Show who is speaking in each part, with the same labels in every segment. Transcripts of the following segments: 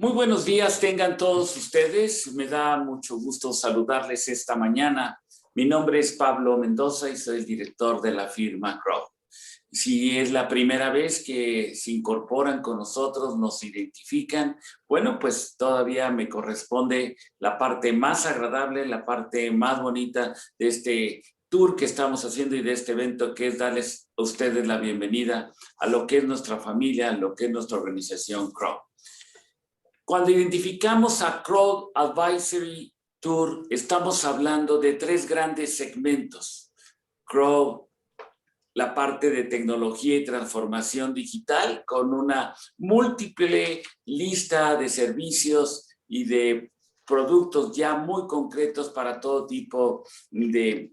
Speaker 1: Muy buenos días tengan todos ustedes. Me da mucho gusto saludarles esta mañana. Mi nombre es Pablo Mendoza y soy el director de la firma Crow. Si es la primera vez que se incorporan con nosotros, nos identifican, bueno, pues todavía me corresponde la parte más agradable, la parte más bonita de este tour que estamos haciendo y de este evento, que es darles a ustedes la bienvenida a lo que es nuestra familia, a lo que es nuestra organización Crow. Cuando identificamos a Crow Advisory Tour, estamos hablando de tres grandes segmentos. Crow, la parte de tecnología y transformación digital, con una múltiple lista de servicios y de productos ya muy concretos para todo tipo de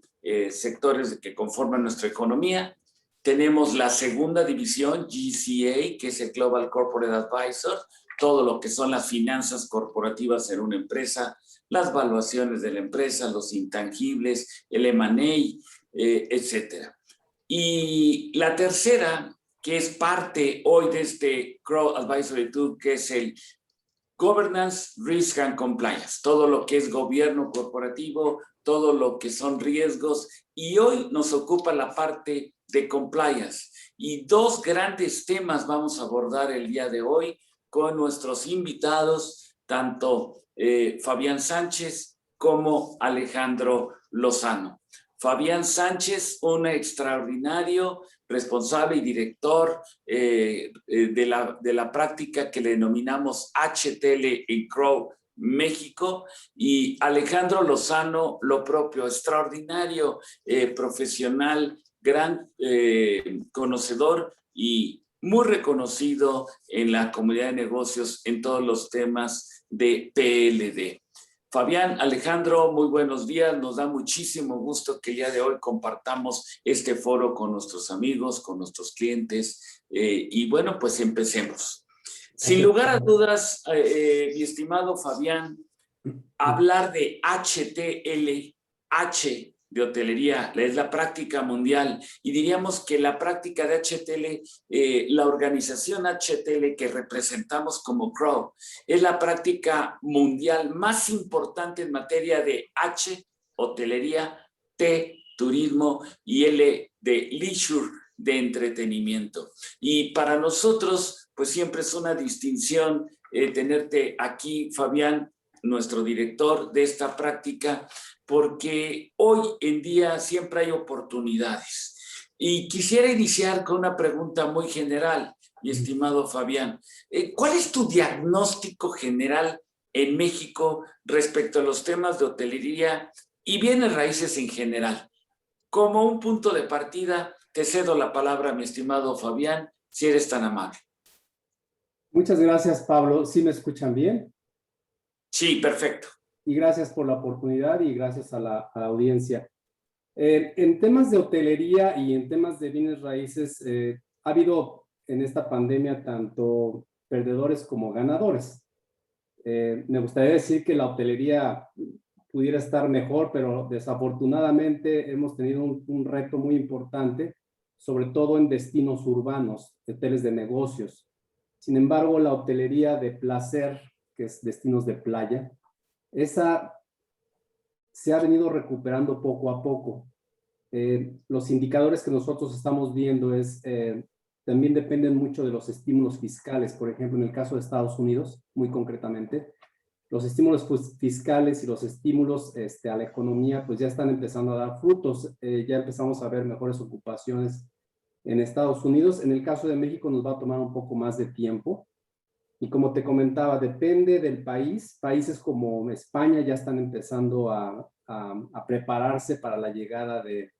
Speaker 1: sectores que conforman nuestra economía. Tenemos la segunda división, GCA, que es el Global Corporate Advisor, todo lo que son las finanzas corporativas en una empresa, las valuaciones de la empresa, los intangibles, el M&A, etcétera. Y la tercera, que es parte hoy de este Crow Advisory Tool, que es el Governance, Risk and Compliance, todo lo que es gobierno corporativo, todo lo que son riesgos, y hoy nos ocupa la parte de compliance. Y dos grandes temas vamos a abordar el día de hoy con nuestros invitados, tanto Fabián Sánchez como Alejandro Lozano. Fabián Sánchez, un extraordinario responsable y director de la práctica que le denominamos HTL en Crow México, y Alejandro Lozano, lo propio, extraordinario profesional, gran conocedor y muy reconocido en la comunidad de negocios en todos los temas de PLD. Fabián, Alejandro, muy buenos días. Nos da muchísimo gusto que el día de hoy compartamos este foro con nuestros amigos, con nuestros clientes. Y bueno, pues empecemos. Sin lugar a dudas, mi estimado Fabián, hablar de HTL, H de hotelería, es la práctica mundial, y diríamos que la práctica de HTL, la organización HTL que representamos como Crow, es la práctica mundial más importante en materia de H, hotelería, T, turismo, y L de leisure, de entretenimiento. Y para nosotros, pues siempre es una distinción tenerte aquí, Fabián, nuestro director de esta práctica, porque hoy en día siempre hay oportunidades. Y quisiera iniciar con una pregunta muy general, mi estimado Fabián. ¿Cuál es tu diagnóstico general en México respecto a los temas de hotelería y bienes raíces en general? Como un punto de partida, te cedo la palabra, mi estimado Fabián, si eres tan amable.
Speaker 2: Muchas gracias, Pablo. ¿Sí me escuchan bien?
Speaker 1: Sí, perfecto.
Speaker 2: Y gracias por la oportunidad y gracias a la audiencia. En temas de hotelería y en temas de bienes raíces, ha habido en esta pandemia tanto perdedores como ganadores. Me gustaría decir que la hotelería pudiera estar mejor, pero desafortunadamente hemos tenido un reto muy importante, sobre todo en destinos urbanos, hoteles de negocios. Sin embargo, la hotelería de placer, que es destinos de playa, esa se ha venido recuperando poco a poco. Los indicadores que nosotros estamos viendo también dependen mucho de los estímulos fiscales. Por ejemplo, en el caso de Estados Unidos, muy concretamente, los estímulos fiscales y los estímulos a la economía pues ya están empezando a dar frutos. Ya empezamos a ver mejores ocupaciones en Estados Unidos. En el caso de México nos va a tomar un poco más de tiempo. Y como te comentaba, depende del país. Países como España ya están empezando a prepararse para la llegada de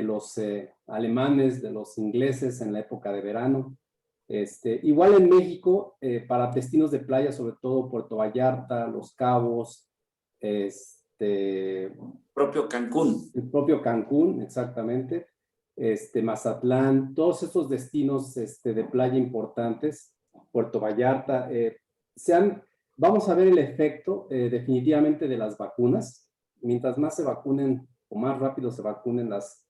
Speaker 2: los alemanes, de los ingleses en la época de verano. Igual en México, para destinos de playa, sobre todo Puerto Vallarta, Los Cabos,
Speaker 1: Propio Cancún.
Speaker 2: el propio Cancún, exactamente, Mazatlán, todos estos destinos de playa importantes, Puerto Vallarta, vamos a ver el efecto definitivamente de las vacunas. Mientras más se vacunen o más rápido se vacunen las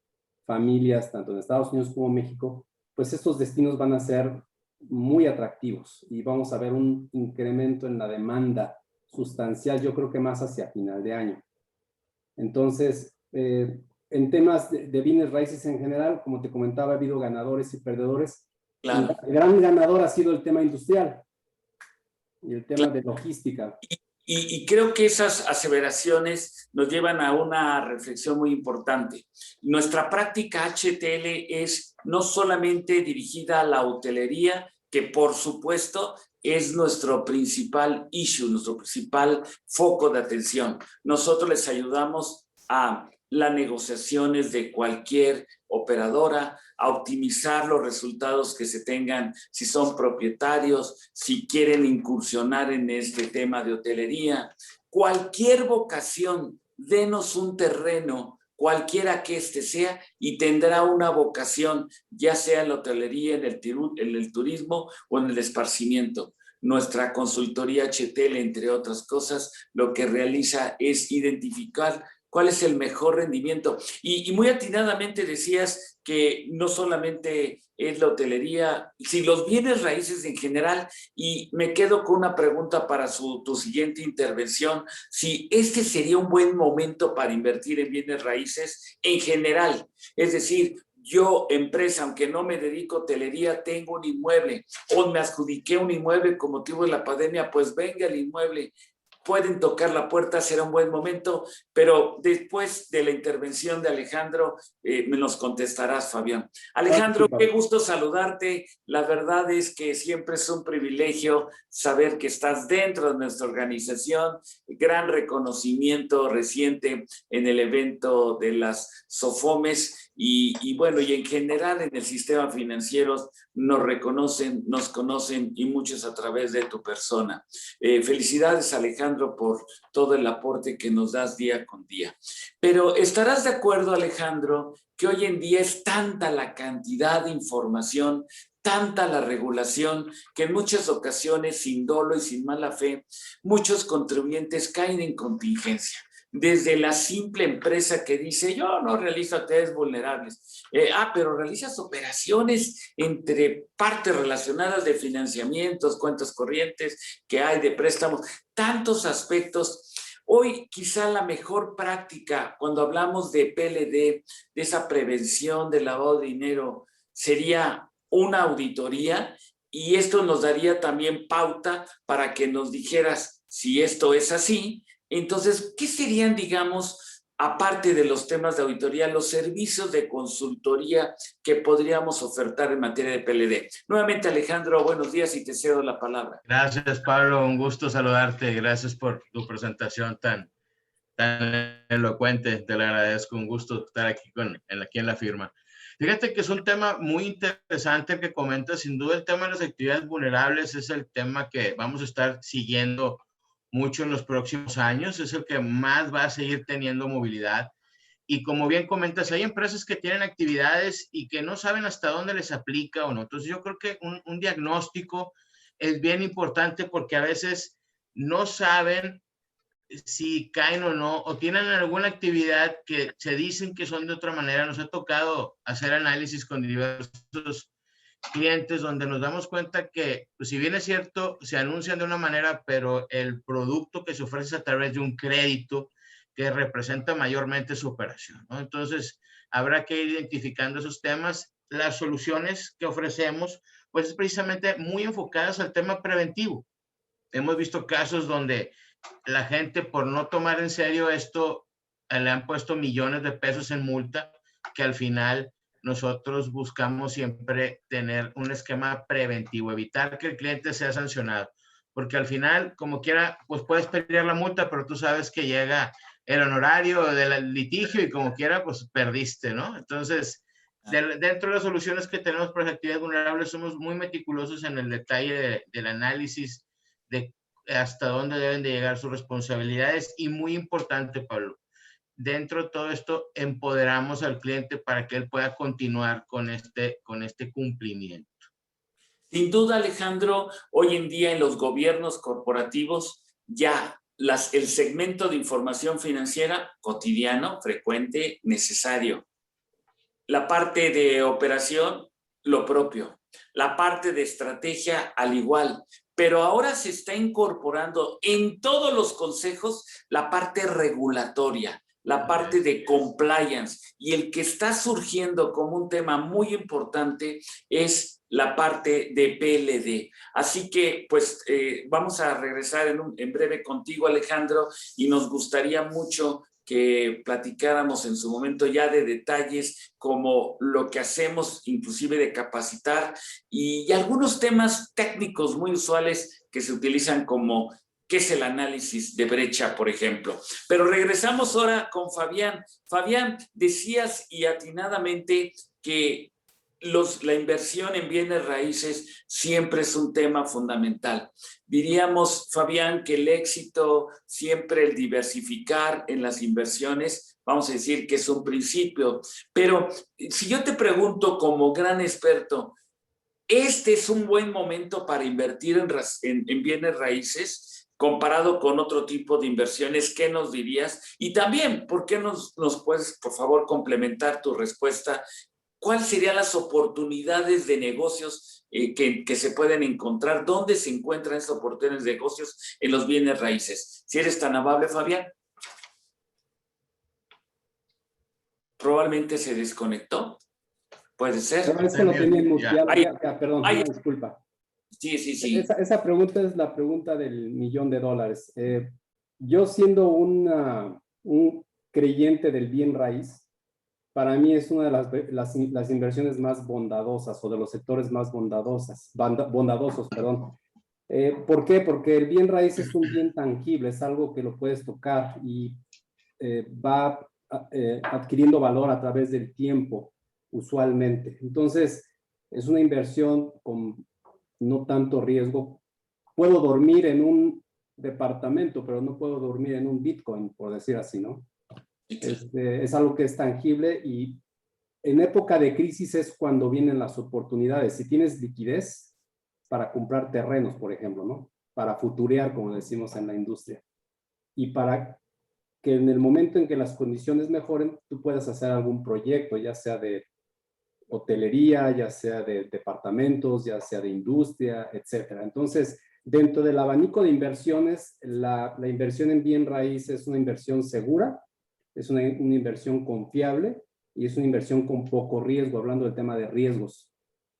Speaker 2: familias, tanto en Estados Unidos como en México, pues estos destinos van a ser muy atractivos y vamos a ver un incremento en la demanda sustancial, yo creo que más hacia final de año. Entonces, en temas de bienes raíces en general, como te comentaba, ha habido ganadores y perdedores.
Speaker 1: Claro.
Speaker 2: El gran ganador ha sido el tema industrial y el tema
Speaker 1: Claro.
Speaker 2: de logística.
Speaker 1: Y creo que esas aseveraciones nos llevan a una reflexión muy importante. Nuestra práctica HTL es no solamente dirigida a la hotelería, que por supuesto es nuestro principal issue, nuestro principal foco de atención. Nosotros les ayudamos a las negociaciones de cualquier operadora, a optimizar los resultados que se tengan, si son propietarios, si quieren incursionar en este tema de hotelería. Cualquier vocación, denos un terreno, cualquiera que este sea, y tendrá una vocación, ya sea en la hotelería, en el turismo o en el esparcimiento. Nuestra consultoría HTL, entre otras cosas, lo que realiza es identificar cuál es el mejor rendimiento. Y muy atinadamente decías que no solamente es la hotelería, sino los bienes raíces en general, y me quedo con una pregunta para tu siguiente intervención, si este sería un buen momento para invertir en bienes raíces en general, es decir, yo, empresa, aunque no me dedico a hotelería, tengo un inmueble o me adjudiqué un inmueble con motivo de la pandemia, pues venga el inmueble, pueden tocar la puerta, será un buen momento, pero después de la intervención de Alejandro, me nos contestarás, Fabián. Alejandro, qué gusto saludarte. La verdad es que siempre es un privilegio saber que estás dentro de nuestra organización. Gran reconocimiento reciente en el evento de las SOFOMES y bueno, y en general en el sistema financiero nos reconocen, nos conocen y muchos a través de tu persona. Felicidades, Alejandro, por todo el aporte que nos das día con día. Pero estarás de acuerdo, Alejandro, que hoy en día es tanta la cantidad de información, tanta la regulación, que en muchas ocasiones, sin dolo y sin mala fe, muchos contribuyentes caen en contingencia. Desde la simple empresa que dice, yo no realizo actividades vulnerables. Pero realizas operaciones entre partes relacionadas de financiamientos, cuentas corrientes que hay, de préstamos, tantos aspectos. Hoy quizá la mejor práctica cuando hablamos de PLD, de esa prevención del lavado de dinero, sería una auditoría, y esto nos daría también pauta para que nos dijeras si esto es así. Entonces, ¿qué serían, digamos, aparte de los temas de auditoría, los servicios de consultoría que podríamos ofertar en materia de PLD? Nuevamente, Alejandro, buenos días y te cedo la palabra.
Speaker 3: Gracias, Pablo. Un gusto saludarte. Gracias por tu presentación tan elocuente. Te lo agradezco. Un gusto estar aquí en la firma. Fíjate que es un tema muy interesante el que comentas. Sin duda, el tema de las actividades vulnerables es el tema que vamos a estar siguiendo mucho en los próximos años. Es el que más va a seguir teniendo movilidad. Y como bien comentas, hay empresas que tienen actividades y que no saben hasta dónde les aplica o no. Entonces, yo creo que un diagnóstico es bien importante, porque a veces no saben si caen o no, o tienen alguna actividad que se dicen que son de otra manera. Nos ha tocado hacer análisis con diversos clientes donde nos damos cuenta que, pues, si bien es cierto, se anuncian de una manera, pero el producto que se ofrece es a través de un crédito que representa mayormente su operación, ¿no? Entonces, habrá que ir identificando esos temas. Las soluciones que ofrecemos, pues, es precisamente muy enfocadas al tema preventivo. Hemos visto casos donde la gente, por no tomar en serio esto, le han puesto millones de pesos en multa, que al final nosotros buscamos siempre tener un esquema preventivo, evitar que el cliente sea sancionado, porque al final, como quiera, pues puedes pedir la multa, pero tú sabes que llega el honorario del litigio y como quiera, pues perdiste, ¿no? Entonces, dentro de las soluciones que tenemos para las actividades vulnerables, somos muy meticulosos en el detalle del análisis de hasta dónde deben de llegar sus responsabilidades. Y muy importante, Pablo, dentro de todo esto empoderamos al cliente para que él pueda continuar con este cumplimiento.
Speaker 1: Sin duda, Alejandro, hoy en día en los gobiernos corporativos ya el segmento de información financiera cotidiano, frecuente, necesario. La parte de operación, lo propio. la parte de estrategia al igual, pero ahora se está incorporando en todos los consejos la parte regulatoria, la parte de compliance, y el que está surgiendo como un tema muy importante es la parte de PLD. Así que, pues, vamos a regresar en breve contigo, Alejandro, y nos gustaría mucho que platicáramos en su momento ya de detalles como lo que hacemos, inclusive de capacitar, y algunos temas técnicos muy usuales que se utilizan como qué es el análisis de brecha, por ejemplo. Pero regresamos ahora con Fabián. Fabián, decías y atinadamente que la inversión en bienes raíces siempre es un tema fundamental. Diríamos, Fabián, que el éxito, siempre el diversificar en las inversiones, vamos a decir que es un principio. Pero si yo te pregunto como gran experto, ¿este es un buen momento para invertir en bienes raíces comparado con otro tipo de inversiones? ¿Qué nos dirías? Y también, ¿por qué nos puedes, por favor, complementar tu respuesta? ¿Cuáles serían las oportunidades de negocios que se pueden encontrar? ¿Dónde se encuentran esas oportunidades de negocios en los bienes raíces? Si eres tan amable, Fabián. Probablemente se desconectó. Puede ser.
Speaker 2: Pero es que lo tenía muteado. Perdón,
Speaker 1: Ahí.
Speaker 2: disculpa.
Speaker 1: Sí.
Speaker 2: Esa pregunta es la pregunta del $1,000,000. Yo siendo un creyente del bien raíz, para mí es una de las inversiones más bondadosas o de los sectores más bondadosos, perdón. ¿Por qué? Porque el bien raíz es un bien tangible, es algo que lo puedes tocar y va adquiriendo valor a través del tiempo, usualmente. Entonces, es una inversión con no tanto riesgo. Puedo dormir en un departamento, pero no puedo dormir en un Bitcoin, por decir así, ¿no? Es algo que es tangible y en época de crisis es cuando vienen las oportunidades. Si tienes liquidez para comprar terrenos, por ejemplo, ¿no? Para futurear, como decimos en la industria. Y para que en el momento en que las condiciones mejoren, tú puedas hacer algún proyecto, ya sea de hotelería, ya sea de departamentos, ya sea de industria, etcétera. Entonces, dentro del abanico de inversiones, la inversión en bien raíz es una inversión segura, es una inversión confiable y es una inversión con poco riesgo, hablando del tema de riesgos.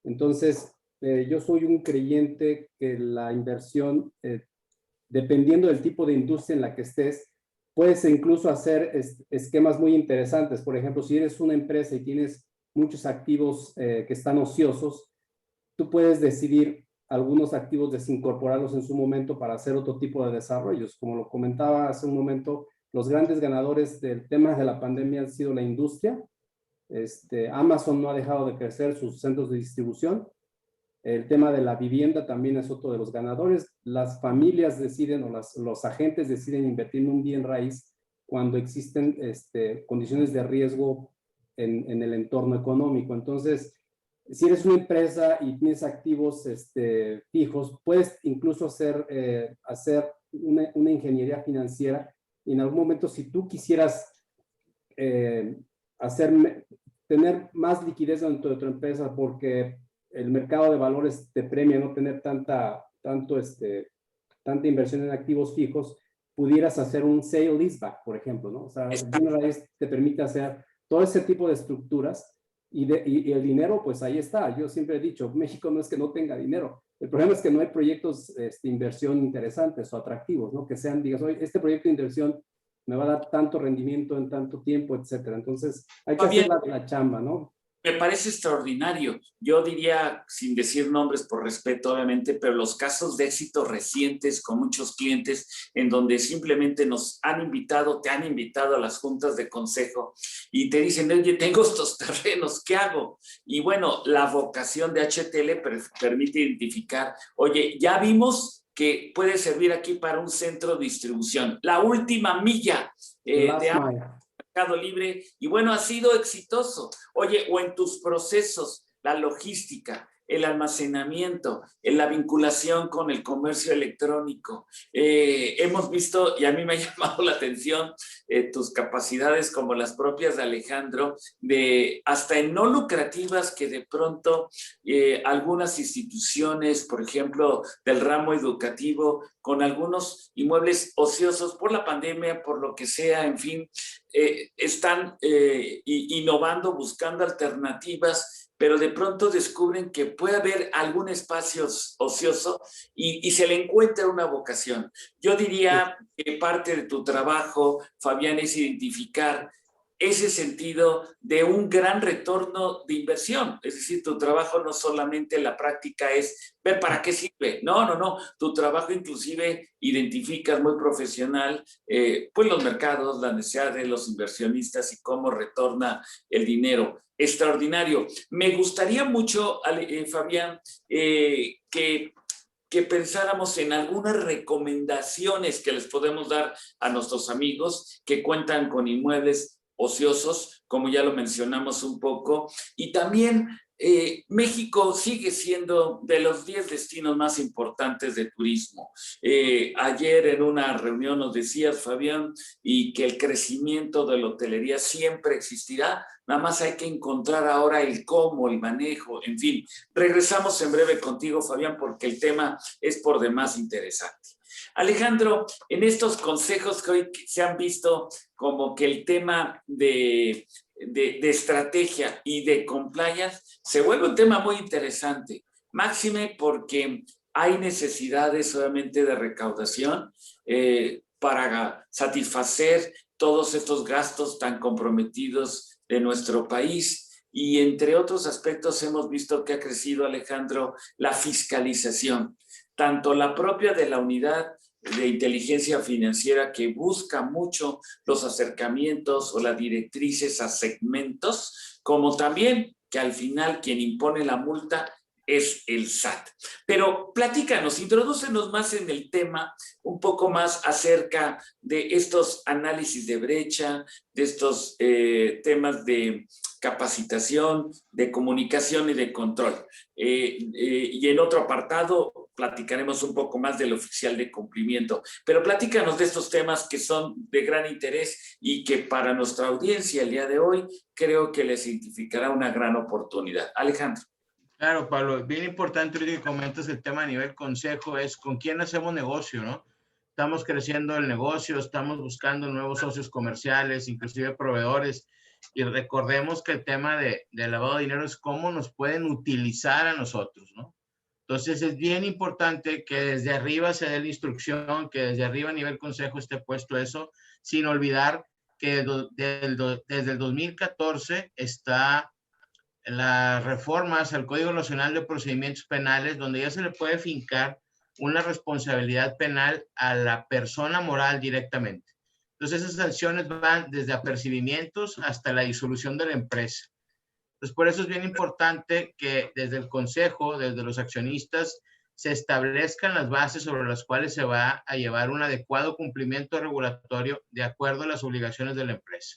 Speaker 2: Entonces, yo soy un creyente que la inversión, dependiendo del tipo de industria en la que estés, puedes incluso hacer esquemas muy interesantes. Por ejemplo, si eres una empresa y tienes muchos activos que están ociosos, tú puedes decidir algunos activos desincorporarlos en su momento para hacer otro tipo de desarrollos. Como lo comentaba hace un momento, los grandes ganadores del tema de la pandemia han sido la industria. Amazon no ha dejado de crecer sus centros de distribución. El tema de la vivienda también es otro de los ganadores. Las familias deciden o los agentes deciden invertir en un bien raíz cuando existen condiciones de riesgo en el entorno económico. Entonces, si eres una empresa y tienes activos fijos, puedes incluso hacer una ingeniería financiera y en algún momento, si tú quisieras tener más liquidez dentro de tu empresa porque el mercado de valores te premia no tener tanta inversión en activos fijos, pudieras hacer un sale leaseback, por ejemplo, ¿no? O sea, una vez te permite hacer todo ese tipo de estructuras y el dinero, pues ahí está. Yo siempre he dicho, México no es que no tenga dinero. El problema es que no hay proyectos de inversión interesantes o atractivos, ¿no? Que sean, digas, oye, este proyecto de inversión me va a dar tanto rendimiento en tanto tiempo, etcétera. Entonces, hay que hacer la chamba, ¿no?
Speaker 1: Me parece extraordinario. Yo diría, sin decir nombres por respeto, obviamente, pero los casos de éxito recientes con muchos clientes en donde simplemente nos han invitado, te han invitado a las juntas de consejo y te dicen, oye, tengo estos terrenos, ¿qué hago? Y bueno, la vocación de HTL permite identificar, oye, ya vimos que puede servir aquí para un centro de distribución. La última milla de Mercado Libre, y bueno, ha sido exitoso. Oye, o en tus procesos, la logística, el almacenamiento, la vinculación con el comercio electrónico. Hemos visto, y a mí me ha llamado la atención, tus capacidades como las propias de Alejandro, de hasta en no lucrativas que de pronto algunas instituciones, por ejemplo, del ramo educativo, con algunos inmuebles ociosos por la pandemia, por lo que sea, en fin, están innovando, buscando alternativas, pero de pronto descubren que puede haber algún espacio ocioso y se le encuentra una vocación. Yo diría que parte de tu trabajo, Fabián, es identificar ese sentido de un gran retorno de inversión. Es decir, tu trabajo no solamente la práctica es ver para qué sirve. No. Tu trabajo inclusive identificas muy profesional pues los mercados, la necesidad de los inversionistas y cómo retorna el dinero. Extraordinario. Me gustaría mucho, Fabián, que pensáramos en algunas recomendaciones que les podemos dar a nuestros amigos que cuentan con inmuebles ociosos, como ya lo mencionamos un poco, y también México sigue siendo de los 10 destinos más importantes de turismo. Ayer en una reunión nos decías, Fabián, y que el crecimiento de la hotelería siempre existirá, nada más hay que encontrar ahora el cómo, el manejo, en fin. Regresamos en breve contigo, Fabián, porque el tema es por demás interesante. Alejandro, en estos consejos que hoy se han visto como que el tema de estrategia y de compliance se vuelve un tema muy interesante, máxime porque hay necesidades obviamente de recaudación para satisfacer todos estos gastos tan comprometidos de nuestro país. Y entre otros aspectos hemos visto que ha crecido, Alejandro, la fiscalización, tanto la propia de la unidad de inteligencia financiera que busca mucho los acercamientos o las directrices a segmentos, como también que al final quien impone la multa es el SAT. Pero platícanos, introdúcenos más en el tema, un poco más acerca de estos análisis de brecha, de estos temas de capacitación, de comunicación y de control. Y en otro apartado platicaremos un poco más del oficial de cumplimiento. Pero platícanos de estos temas que son de gran interés y que para nuestra audiencia el día de hoy creo que les significará una gran oportunidad. Alejandro.
Speaker 3: Claro, Pablo, bien importante que comentas el tema a nivel consejo, es con quién hacemos negocio, ¿no? Estamos creciendo el negocio, estamos buscando nuevos socios comerciales, inclusive proveedores, y recordemos que el tema de lavado de dinero es cómo nos pueden utilizar a nosotros, ¿no? Entonces es bien importante que desde arriba se dé la instrucción, que desde arriba a nivel consejo esté puesto eso, sin olvidar que desde el 2014 está las reformas al Código Nacional de Procedimientos Penales, donde ya se le puede fincar una responsabilidad penal a la persona moral directamente. Entonces, esas sanciones van desde apercibimientos hasta la disolución de la empresa. Entonces, por eso es bien importante que desde el Consejo, desde los accionistas, se establezcan las bases sobre las cuales se va a llevar un adecuado cumplimiento regulatorio de acuerdo a las obligaciones de la empresa.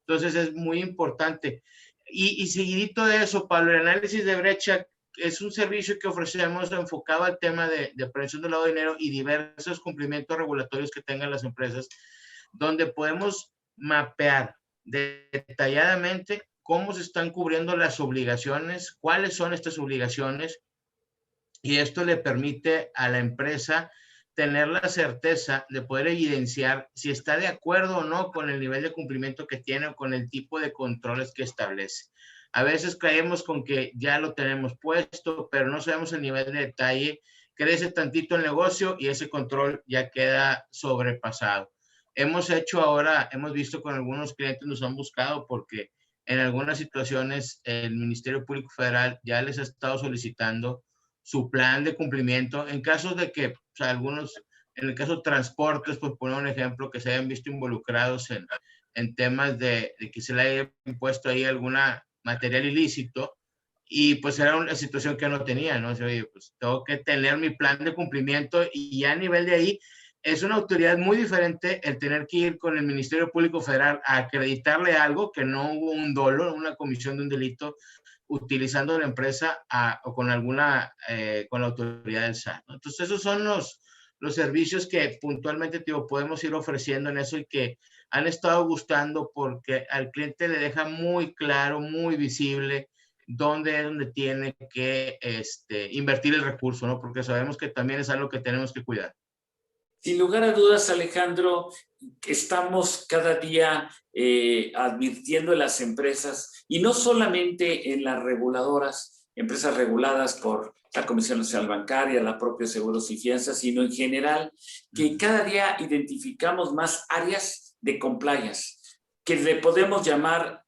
Speaker 3: Entonces, es muy importante. Y seguidito de eso, Pablo, el análisis de brecha es un servicio que ofrecemos enfocado al tema de prevención del lavado de dinero y diversos cumplimientos regulatorios que tengan las empresas, donde podemos mapear detalladamente cómo se están cubriendo las obligaciones, cuáles son estas obligaciones, y esto le permite a la empresa tener la certeza de poder evidenciar si está de acuerdo o no con el nivel de cumplimiento que tiene o con el tipo de controles que establece. A veces caemos con que ya lo tenemos puesto, pero no sabemos el nivel de detalle. Crece tantito el negocio y ese control ya queda sobrepasado. Hemos visto con algunos clientes, nos han buscado porque en algunas situaciones el Ministerio Público Federal ya les ha estado solicitando su plan de cumplimiento en casos de que, o sea, algunos, en el caso de transportes, pues poner un ejemplo, que se hayan visto involucrados en temas de que se le haya impuesto ahí alguna material ilícito y pues era una situación que no tenía, ¿no? O sea, oye, pues tengo que tener mi plan de cumplimiento y ya a nivel de ahí es una autoridad muy diferente el tener que ir con el Ministerio Público Federal a acreditarle algo que no hubo un dolo, una comisión de un delito, utilizando la empresa o con con la autoridad del SAT, ¿no? Entonces, esos son los servicios que puntualmente, digo, podemos ir ofreciendo en eso y que han estado gustando porque al cliente le deja muy claro, muy visible dónde es donde tiene que invertir el recurso, ¿no? Porque sabemos que también es algo que tenemos que cuidar.
Speaker 1: Sin lugar a dudas, Alejandro, estamos cada día advirtiendo en las empresas, y no solamente en las reguladoras, empresas reguladas por la Comisión Nacional Bancaria, la propia Seguros y Fianzas, sino en general, que cada día identificamos más áreas de compliance, que le podemos llamar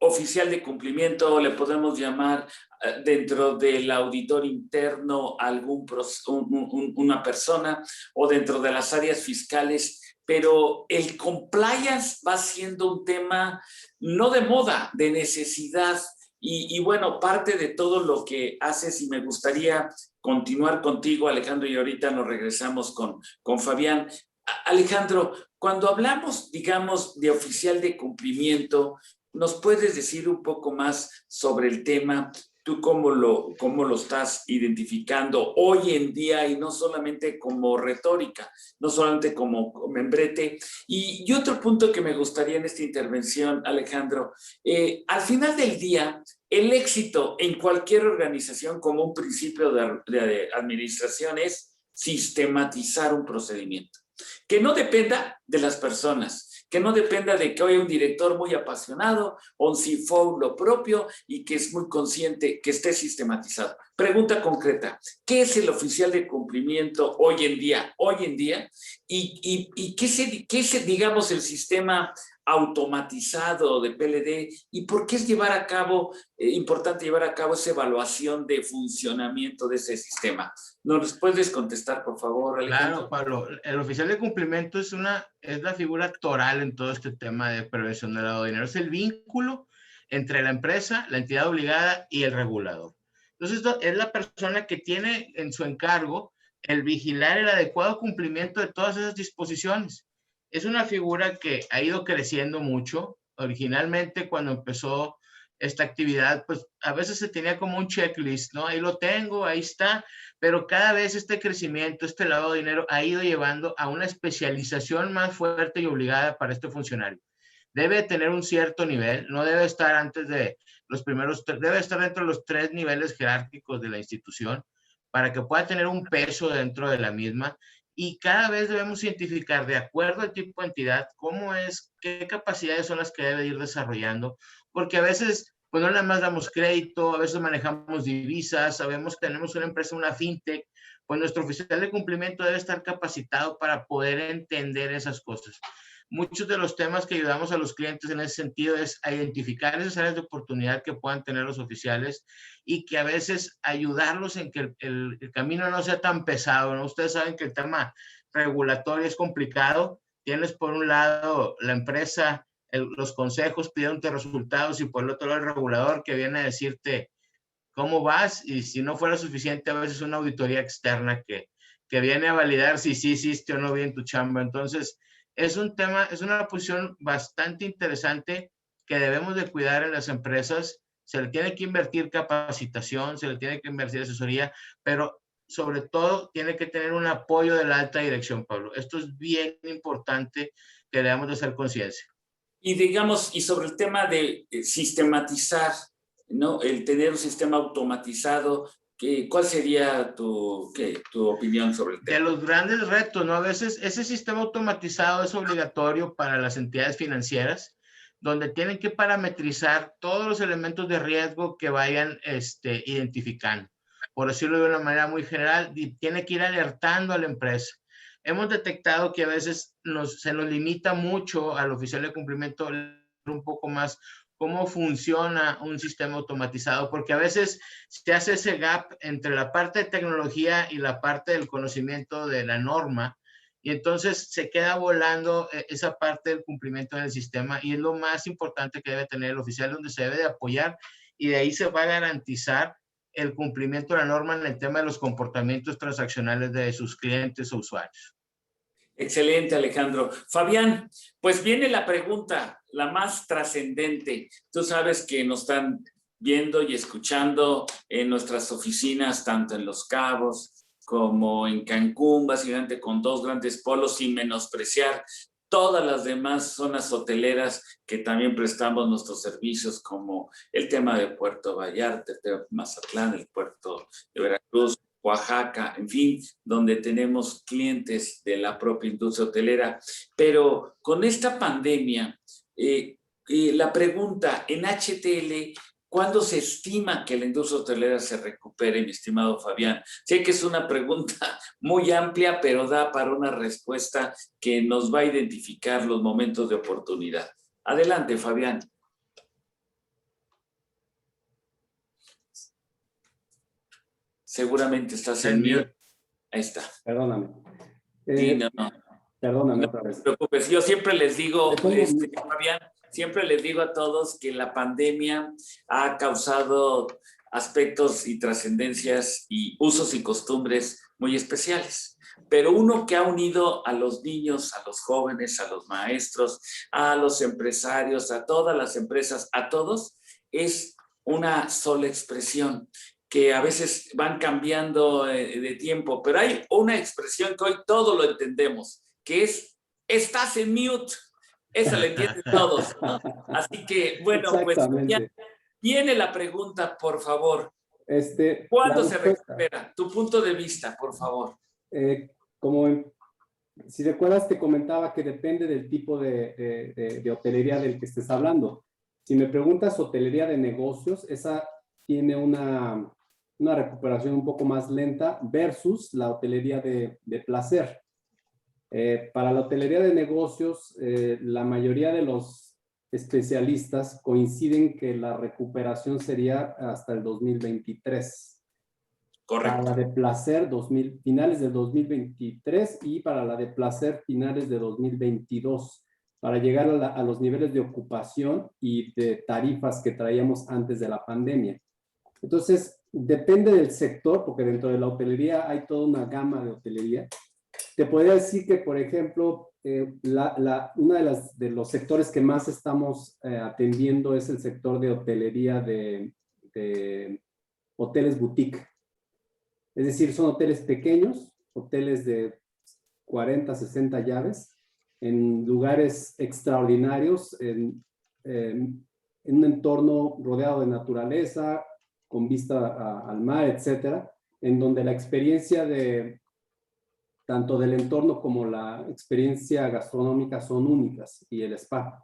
Speaker 1: oficial de cumplimiento, o le podemos llamar dentro del auditor interno una persona, o dentro de las áreas fiscales, pero el compliance va siendo un tema no de moda, de necesidad. Y bueno, parte de todo lo que haces, y me gustaría continuar contigo, Alejandro, y ahorita nos regresamos con Fabián. Alejandro, cuando hablamos, digamos, de oficial de cumplimiento, ¿nos puedes decir un poco más sobre el tema? ¿Tú cómo lo estás identificando hoy en día, y no solamente como retórica, no solamente como membrete? Y otro punto que me gustaría en esta intervención, Alejandro, al final del día, el éxito en cualquier organización, como un principio de administración, es sistematizar un procedimiento que no dependa de las personas, que no dependa de que haya un director muy apasionado o un CFO lo propio y que es muy consciente, que esté sistematizado. Pregunta concreta: ¿qué es el oficial de cumplimiento hoy en día? ¿Y qué es, digamos, el sistema automatizado de PLD, y por qué es importante llevar a cabo esa evaluación de funcionamiento de ese sistema? ¿Nos puedes contestar, por favor, Alejandro?
Speaker 3: Claro, Pablo. El oficial de cumplimiento es la figura toral en todo este tema de prevención del lavado de dinero. Es el vínculo entre la empresa, la entidad obligada y el regulador. Entonces, esto es la persona que tiene en su encargo el vigilar el adecuado cumplimiento de todas esas disposiciones. Es una figura que ha ido creciendo mucho. Originalmente, cuando empezó esta actividad, pues a veces se tenía como un checklist, ¿no? Ahí lo tengo, ahí está, pero cada vez este crecimiento, este lavado de dinero ha ido llevando a una especialización más fuerte y obligada para este funcionario. Debe tener un cierto nivel, no debe estar antes de los primeros, debe estar dentro de los 3 niveles jerárquicos de la institución para que pueda tener un peso dentro de la misma. Y cada vez debemos identificar, de acuerdo al tipo de entidad, qué capacidades son las que debe ir desarrollando, porque a veces, pues no nada más damos crédito, a veces manejamos divisas, sabemos que tenemos una empresa, una fintech, pues nuestro oficial de cumplimiento debe estar capacitado para poder entender esas cosas. Muchos de los temas que ayudamos a los clientes en ese sentido es a identificar esas áreas de oportunidad que puedan tener los oficiales, y que a veces ayudarlos en que el camino no sea tan pesado, ¿no? Ustedes saben que el tema regulatorio es complicado. Tienes por un lado la empresa, los consejos pidiéndote resultados, y por el otro lado el regulador que viene a decirte cómo vas, y si no fuera suficiente, a veces una auditoría externa que viene a validar si sí hiciste o no bien tu chamba. Entonces, es una posición bastante interesante que debemos de cuidar en las empresas. Se le tiene que invertir capacitación, se le tiene que invertir asesoría, pero sobre todo tiene que tener un apoyo de la alta dirección, Pablo. Esto es bien importante, que debemos de hacer conciencia.
Speaker 1: Y digamos, y sobre el tema de sistematizar, ¿no? El tener un sistema automatizado, ¿cuál sería tu opinión sobre el tema?
Speaker 3: De los grandes retos, ¿no? A veces ese sistema automatizado es obligatorio para las entidades financieras, donde tienen que parametrizar todos los elementos de riesgo que vayan identificando. Por decirlo de una manera muy general, y tiene que ir alertando a la empresa. Hemos detectado que a veces se nos limita mucho al oficial de cumplimiento un poco más cómo funciona un sistema automatizado, porque a veces se hace ese gap entre la parte de tecnología y la parte del conocimiento de la norma, y entonces se queda volando esa parte del cumplimiento del sistema, y es lo más importante que debe tener el oficial, donde se debe de apoyar, y de ahí se va a garantizar el cumplimiento de la norma en el tema de los comportamientos transaccionales de sus clientes o usuarios.
Speaker 1: Excelente, Alejandro. Fabián, pues viene la pregunta, la más trascendente. Tú sabes que nos están viendo y escuchando en nuestras oficinas, tanto en Los Cabos como en Cancún, básicamente con 2 grandes polos, sin menospreciar todas las demás zonas hoteleras que también prestamos nuestros servicios, como el tema de Puerto Vallarta, el tema de Mazatlán, el puerto de Veracruz, Oaxaca, en fin, donde tenemos clientes de la propia industria hotelera. Pero con esta pandemia, la pregunta en HTL, ¿cuándo se estima que la industria hotelera se recupere, mi estimado Fabián? Sé que es una pregunta muy amplia, pero da para una respuesta que nos va a identificar los momentos de oportunidad. Adelante, Fabián. Seguramente estás en mute. Ahí está.
Speaker 2: Perdóname.
Speaker 1: Sí, no.
Speaker 2: Perdóname
Speaker 1: No
Speaker 2: otra vez.
Speaker 1: te preocupes. Yo siempre les digo, Fabián, siempre les digo a todos que la pandemia ha causado aspectos y trascendencias y usos y costumbres muy especiales. Pero uno que ha unido a los niños, a los jóvenes, a los maestros, a los empresarios, a todas las empresas, a todos, es una sola expresión que a veces van cambiando de tiempo, pero hay una expresión que hoy todo lo entendemos, que es, estás en mute. Esa la entienden todos, ¿no? Así que, bueno, pues ya viene la pregunta, por favor. ¿Cuándo se recupera? Tu punto de vista, por favor.
Speaker 2: Si recuerdas, te comentaba que depende del tipo de hotelería del que estés hablando. Si me preguntas hotelería de negocios, esa tiene una recuperación un poco más lenta versus la hotelería de placer. Para la hotelería de negocios, la mayoría de los especialistas coinciden que la recuperación sería hasta el 2023.
Speaker 1: Correcto.
Speaker 2: Para la de placer, finales del 2023 y para la de placer, finales de 2022, para llegar a los niveles de ocupación y de tarifas que traíamos antes de la pandemia. Entonces, depende del sector, porque dentro de la hotelería hay toda una gama de hotelería. Te podría decir que, por ejemplo, uno de los sectores que más estamos atendiendo es el sector de hotelería de hoteles boutique. Es decir, son hoteles pequeños, hoteles de 40, 60 llaves, en lugares extraordinarios, en un entorno rodeado de naturaleza, con vista al mar, etcétera, en donde la experiencia tanto del entorno como la experiencia gastronómica son únicas, y el spa.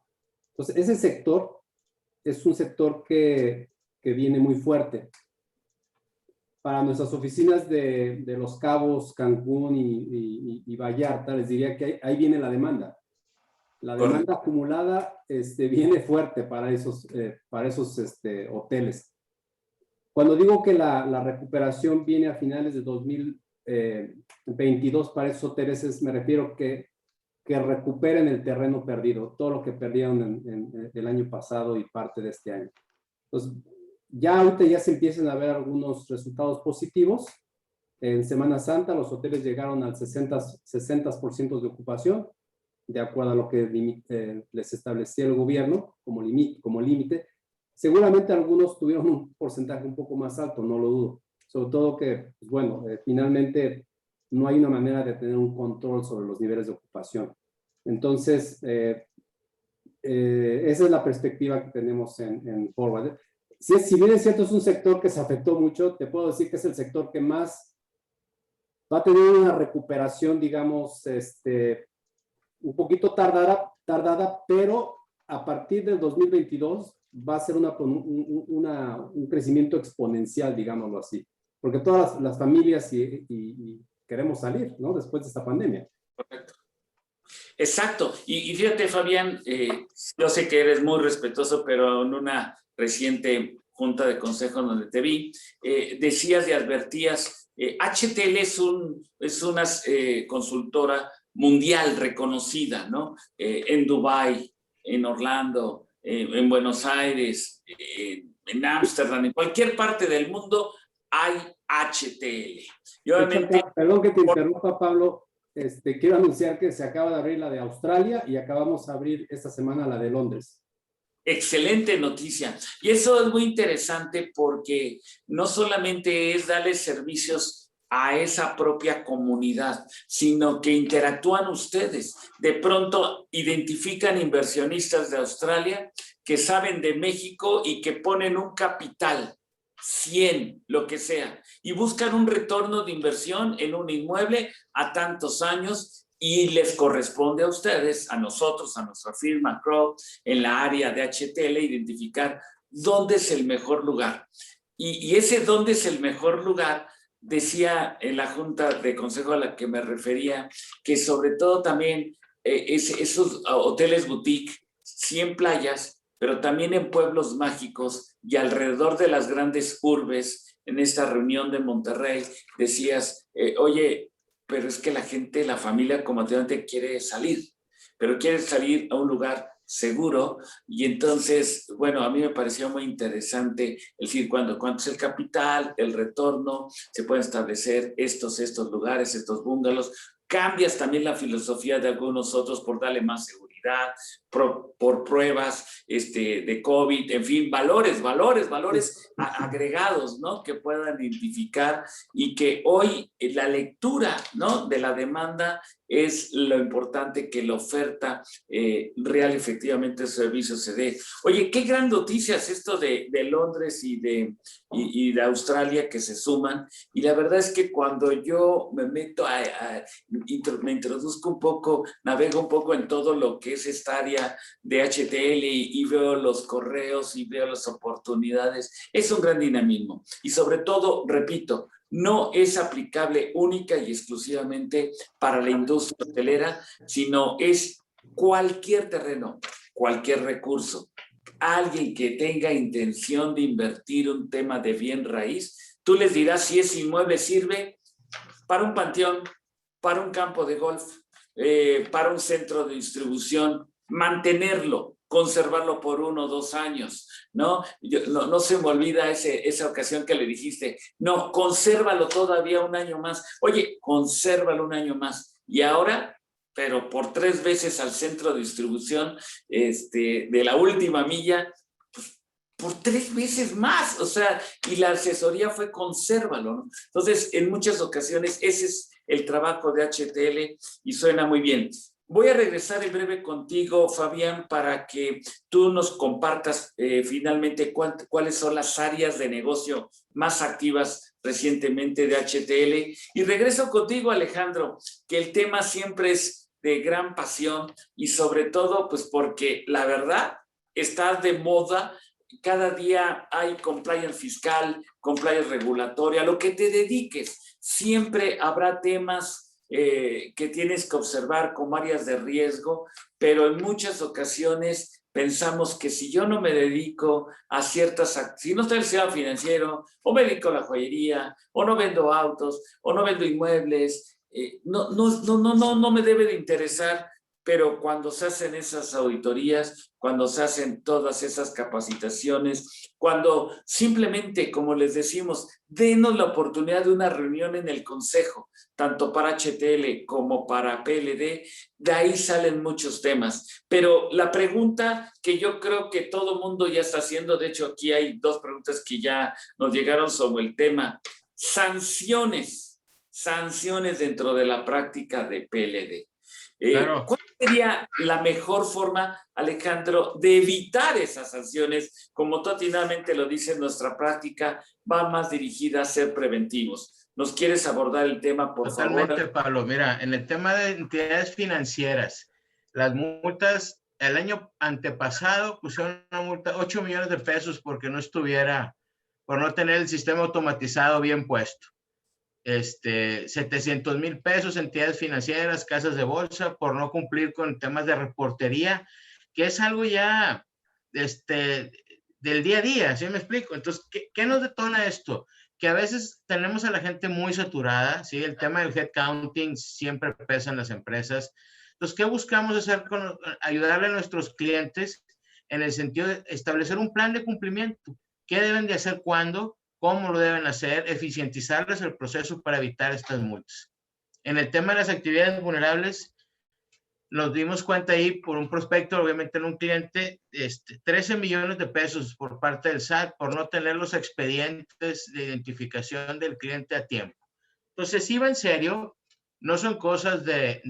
Speaker 2: Entonces, ese sector es un sector que viene muy fuerte. Para nuestras oficinas de Los Cabos, Cancún y Vallarta, les diría que ahí viene la demanda. La demanda acumulada viene fuerte para esos hoteles. Cuando digo que la recuperación viene a finales de 2022 para esos hoteles, me refiero que recuperen el terreno perdido, todo lo que perdieron en el año pasado y parte de este año. Entonces, ya ahorita ya se empiezan a ver algunos resultados positivos. En Semana Santa los hoteles llegaron al 60% de ocupación, de acuerdo a lo que les establecía el gobierno como límite. Seguramente algunos tuvieron un porcentaje un poco más alto, no lo dudo. Sobre todo que, pues bueno, finalmente no hay una manera de tener un control sobre los niveles de ocupación. Entonces, esa es la perspectiva que tenemos en Forward. Si bien es cierto, es un sector que se afectó mucho, te puedo decir que es el sector que más va a tener una recuperación, digamos, un poquito tardada, pero a partir del 2022 va a ser un crecimiento exponencial, digámoslo así, porque todas las familias y queremos salir, ¿no? Después de esta pandemia.
Speaker 1: Correcto. Exacto. Y fíjate, Fabián, yo sé que eres muy respetuoso, pero en una reciente junta de consejo donde te vi, decías y advertías, HTL es una consultora mundial reconocida, ¿no? En Dubái, en Orlando, en Buenos Aires, en Ámsterdam, en cualquier parte del mundo hay HTL. Y obviamente,
Speaker 2: perdón que te interrumpa, Pablo. Quiero anunciar que se acaba de abrir la de Australia y acabamos de abrir esta semana la de Londres.
Speaker 1: Excelente noticia. Y eso es muy interesante porque no solamente es darle servicios a esa propia comunidad, sino que interactúan ustedes. De pronto identifican inversionistas de Australia que saben de México y que ponen un capital, 100, lo que sea, y buscan un retorno de inversión en un inmueble a tantos años y les corresponde a ustedes, a nosotros, a nuestra firma Crow, en la área de HTL, identificar dónde es el mejor lugar. Y ese dónde es el mejor lugar, decía en la junta de consejo a la que me refería, que sobre todo también esos hoteles boutique, 100 playas, pero también en pueblos mágicos y alrededor de las grandes urbes. En esta reunión de Monterrey decías, oye, pero es que la gente, la familia como activamente quiere salir, pero quiere salir a un lugar seguro. Y entonces, bueno, a mí me pareció muy interesante el decir cuánto es el capital, el retorno, se pueden establecer estos lugares, estos bungalows. Cambias también la filosofía de algunos otros por darle más seguridad, por pruebas de COVID, en fin, valores agregados, ¿no? Que puedan identificar y que hoy la lectura, ¿no? De la demanda es lo importante, que la oferta real efectivamente el servicio se dé. Oye, qué gran noticias esto de Londres y de Australia que se suman. Y la verdad es que cuando yo me meto me introduzco un poco, navego un poco en todo lo que es esta área de HTL y veo los correos y veo las oportunidades, es un gran dinamismo. Y sobre todo, repito, no es aplicable única y exclusivamente para la industria hotelera, sino es cualquier terreno, cualquier recurso. Alguien que tenga intención de invertir un tema de bien raíz, tú les dirás si ese inmueble sirve para un panteón, para un campo de golf, para un centro de distribución, mantenerlo, conservarlo por 1 o 2 años, ¿no? No se me olvida esa ocasión que le dijiste, no, consérvalo todavía 1 año más. Oye, consérvalo 1 año más. Y ahora, pero por 3 veces al centro de distribución de la última milla, pues, por 3 veces más. O sea, y la asesoría fue consérvalo, ¿no? Entonces, en muchas ocasiones, ese es el trabajo de HTL y suena muy bien. Voy a regresar en breve contigo, Fabián, para que tú nos compartas finalmente cuáles son las áreas de negocio más activas recientemente de HTL. Y regreso contigo, Alejandro, que el tema siempre es de gran pasión y sobre todo, pues porque la verdad está de moda. Cada día hay compliance fiscal, compliance regulatoria, a lo que te dediques. Siempre habrá temas que tienes que observar como áreas de riesgo, pero en muchas ocasiones pensamos que si yo no me dedico a si no estoy en el sistema financiero, o me dedico a la joyería, o no vendo autos, o no vendo inmuebles, no me debe de interesar. Pero cuando se hacen esas auditorías, cuando se hacen todas esas capacitaciones, cuando simplemente, como les decimos, denos la oportunidad de una reunión en el consejo, tanto para HTL como para PLD, de ahí salen muchos temas. Pero la pregunta que yo creo que todo mundo ya está haciendo, de hecho aquí hay 2 preguntas que ya nos llegaron sobre el tema: sanciones dentro de la práctica de PLD.
Speaker 3: Claro.
Speaker 1: ¿Cuál sería la mejor forma, Alejandro, de evitar esas sanciones? Como tú atinadamente lo dices, nuestra práctica va más dirigida a ser preventivos. ¿Nos quieres abordar el tema, por favor?
Speaker 3: Totalmente, Pablo. Mira, en el tema de entidades financieras, las multas, el año antepasado pusieron una multa, 8 millones de pesos por no tener el sistema automatizado bien puesto. 700,000 pesos entidades financieras, casas de bolsa, por no cumplir con temas de reportería, que es algo ya del día a día, ¿sí me explico? Entonces, ¿qué nos detona esto? Que a veces tenemos a la gente muy saturada, ¿sí? El tema del headcounting siempre pesa en las empresas. Entonces, ¿qué buscamos hacer? Ayudarle a nuestros clientes en el sentido de establecer un plan de cumplimiento. ¿Qué deben de hacer cuándo? ¿Cómo lo deben hacer? Eficientizarles el proceso para evitar estas multas. En el tema de las actividades vulnerables, nos dimos cuenta ahí por un prospecto, obviamente en un cliente, 13 millones de pesos por parte del SAT por no tener los expedientes de identificación del cliente a tiempo. Entonces, sí va en serio, no son cosas de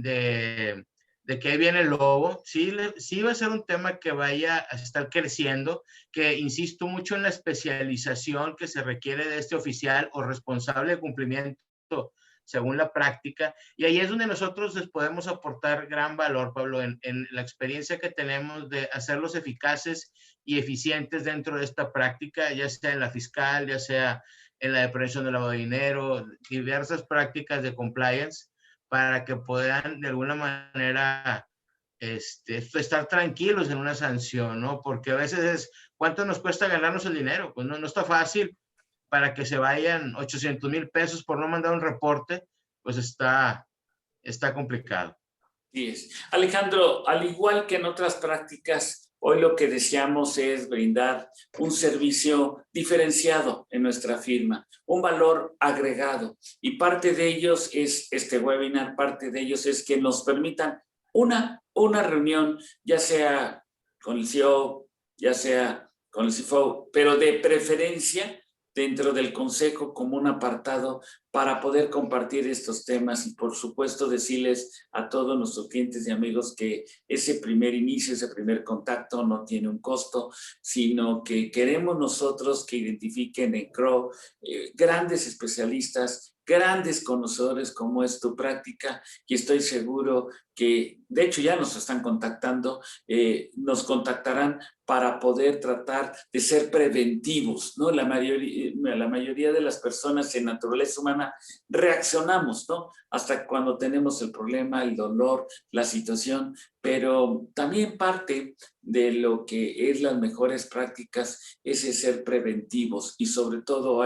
Speaker 3: que ahí viene el lobo, sí va a ser un tema que vaya a estar creciendo, que insisto mucho en la especialización que se requiere de este oficial o responsable de cumplimiento según la práctica, y ahí es donde nosotros les podemos aportar gran valor, Pablo, en la experiencia que tenemos de hacerlos eficaces y eficientes dentro de esta práctica, ya sea en la fiscal, ya sea en la de prevención del lavado de dinero, diversas prácticas de compliance, para que puedan de alguna manera estar tranquilos en una sanción, ¿no? Porque a veces es, ¿cuánto nos cuesta ganarnos el dinero? Pues no está fácil. Para que se vayan 800,000 pesos por no mandar un reporte, pues está complicado.
Speaker 1: Sí es. Alejandro, al igual que en otras prácticas, hoy lo que deseamos es brindar un servicio diferenciado en nuestra firma, un valor agregado. Y parte de ellos es este webinar, parte de ellos es que nos permitan una reunión, ya sea con el CEO, ya sea con el CFO, pero de preferencia dentro del consejo como un apartado para poder compartir estos temas y por supuesto decirles a todos nuestros clientes y amigos que ese primer inicio, ese primer contacto no tiene un costo, sino que queremos nosotros que identifiquen en Crow grandes especialistas, grandes conocedores como es tu práctica, y estoy seguro que de hecho ya nos están contactando, nos contactarán para poder tratar de ser preventivos, ¿no? La mayoría de las personas en naturaleza humana reaccionamos, ¿no? Hasta cuando tenemos el problema, el dolor, la situación, pero también parte de lo que es las mejores prácticas es el ser preventivos y sobre todo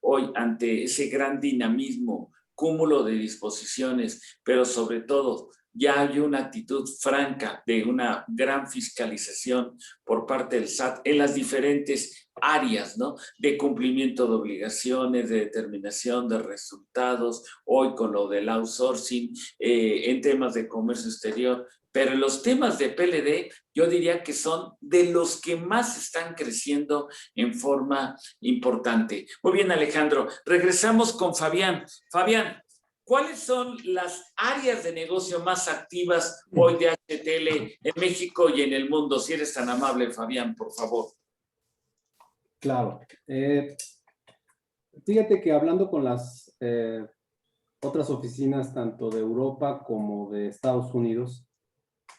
Speaker 1: hoy ante ese gran dinamismo, cúmulo de disposiciones, pero sobre todo ya hay una actitud franca de una gran fiscalización por parte del SAT en las diferentes áreas, ¿no? De cumplimiento de obligaciones, de determinación de resultados, hoy con lo del outsourcing, en temas de comercio exterior, pero los temas de PLD yo diría que son de los que más están creciendo en forma importante. Muy bien, Alejandro. Regresamos con Fabián. Fabián, ¿cuáles son las áreas de negocio más activas hoy de HTL en México y en el mundo? Si eres tan amable, Fabián, por favor.
Speaker 2: Claro. Fíjate que hablando con las otras oficinas, tanto de Europa como de Estados Unidos,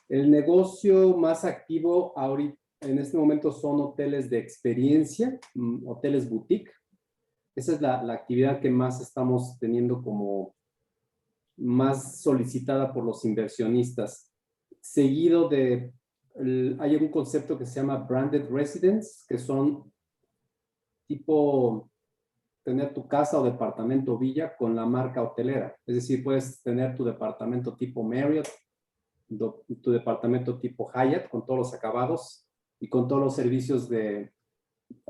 Speaker 2: el negocio más activo ahorita, en este momento son hoteles de experiencia, hoteles boutique. Esa es la actividad que más estamos teniendo como más solicitada por los inversionistas. Seguido de, hay un concepto que se llama branded residence, que son tipo tener tu casa o departamento villa con la marca hotelera. Es decir, puedes tener tu departamento tipo Marriott, tu departamento tipo Hyatt con todos los acabados y con todos los servicios